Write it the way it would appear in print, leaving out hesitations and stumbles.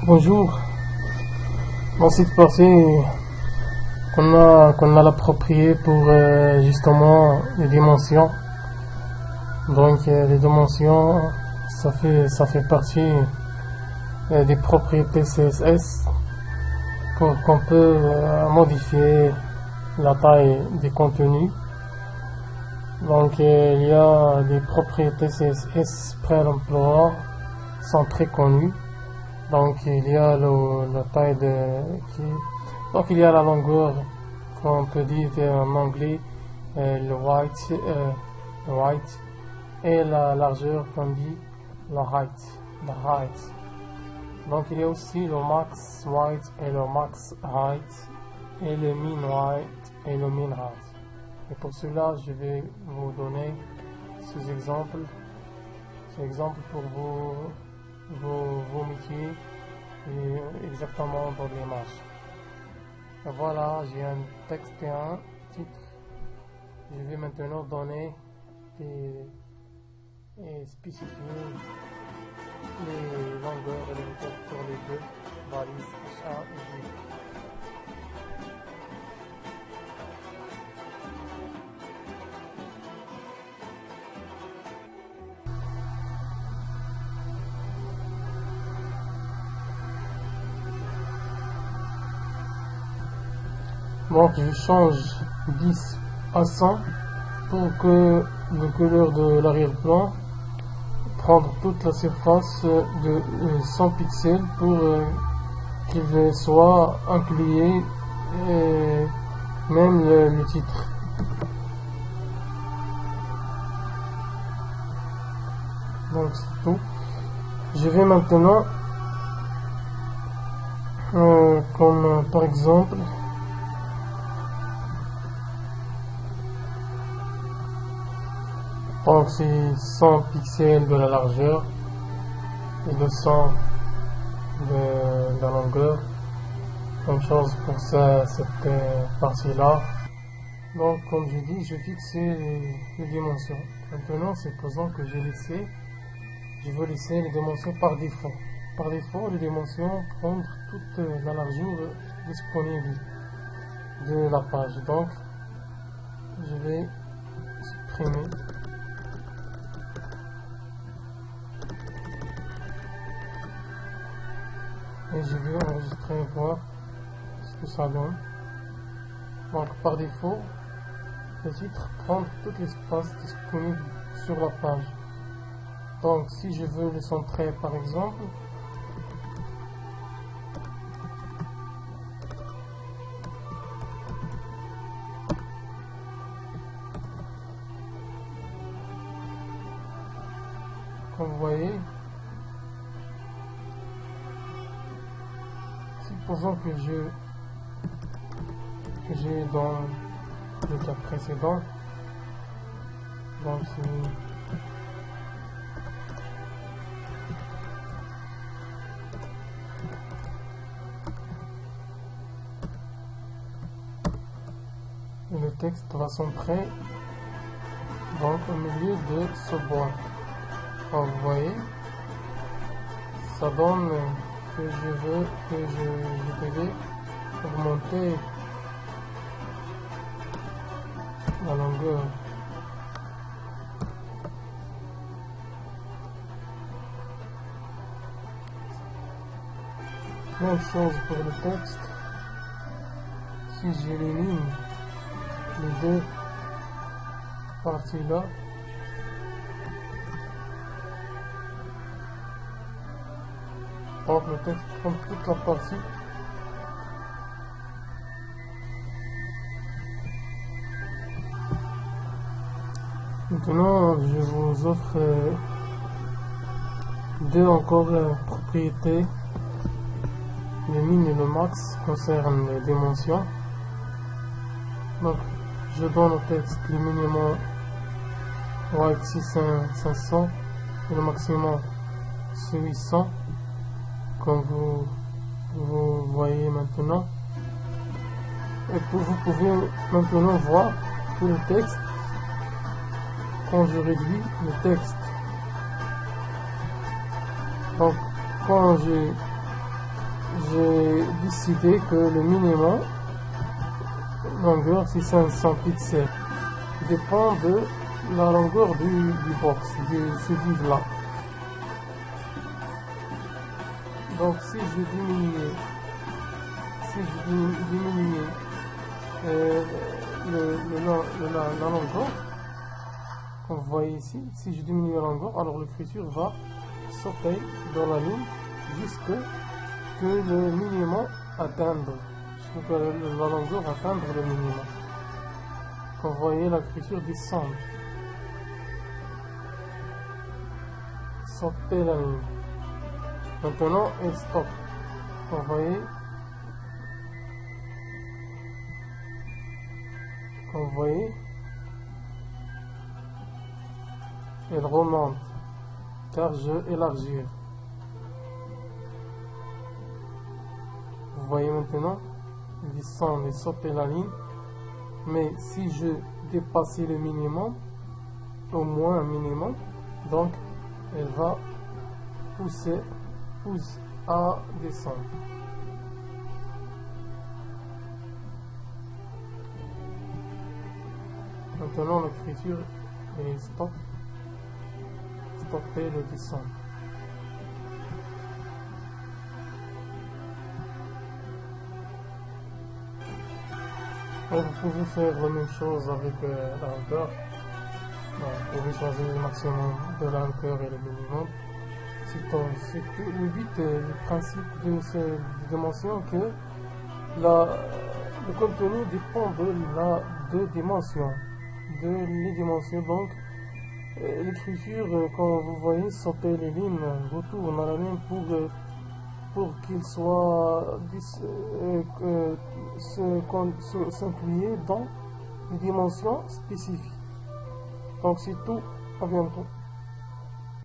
Bonjour, dans cette partie qu'on a l'approprié pour justement les dimensions. Donc les dimensions, ça fait partie des propriétés CSS pour qu'on peut modifier la taille des contenus. Donc il y a des propriétés CSS pré-emploi sont très connues. Donc il y a la taille donc il y a la longueur qu'on peut dire en anglais le height et la largeur qu'on dit la height. Donc il y a aussi le max height et le max height et le min height et le min height. Et pour cela je vais vous donner ces exemples pour vos métiers et exactement dans l'image. Voilà, j'ai un texte et un titre. Je vais maintenant donner et spécifier les longueurs et les hauteurs pour les deux balises H1 et J. Donc je change 10 à 100 pour que le couleur de l'arrière-plan prendre toute la surface de 100 pixels pour qu'il soit inclus et même le titre. Donc c'est tout. Je vais maintenant comme par exemple donc c'est 100 pixels de la largeur et 200 de la longueur. Même chose pour cette partie là. Donc comme je dis, je fixe les dimensions. Maintenant supposons que je veux laisser les dimensions par défaut. Par défaut, les dimensions prendre toute la largeur disponible de la page. Donc je vais supprimer. Et je vais enregistrer et voir ce que ça donne. Donc par défaut, le titre prend tout l'espace disponible sur la page. Donc si je veux le centrer par exemple, comme vous voyez, supposons que j'ai dans le cas précédent, donc le texte va centrer donc au milieu de ce bois. Comme vous voyez, ça donne que je devais augmenter la longueur. Même chose pour le texte. Si j'élimine les deux parties là, donc le texte prend toute la partie. Maintenant, je vous offre deux encore propriétés. Le min et le max concernent les dimensions. Donc, je donne au texte le minimum height 500 et le maximum 800, comme vous voyez maintenant. Et vous pouvez maintenant voir que le texte, quand je réduis le texte, donc quand je j'ai décidé que le minimum longueur, c'est 500 pixels, dépend de la longueur du box, de ce div là. Donc si je diminue la longueur, comme vous voyez ici, si je diminue la longueur, alors l'écriture va sauter dans la ligne jusqu'à que le minimum atteindre, jusqu'à que la longueur atteindre le minimum. Comme vous voyez, l'écriture descend, sauter la ligne. Maintenant, elle stop. Vous voyez, comme vous voyez, elle remonte car je élargir. Vous voyez maintenant, il descend et sauter la ligne. Mais si je dépasse le minimum, au moins un minimum, donc elle va pousse à descendre. Maintenant l'écriture est stopper le descendre. Vous pouvez faire la même chose avec la hauteur. Vous pouvez choisir le maximum de la hauteur et le minimum. C'est le but, le principe de ces dimensions, que le contenu dépend de les dimensions. Donc l'écriture, quand vous voyez sauter les lignes, retourne à la ligne pour qu'il soit s'inclure dans les dimensions spécifiques. Donc c'est tout, à bientôt.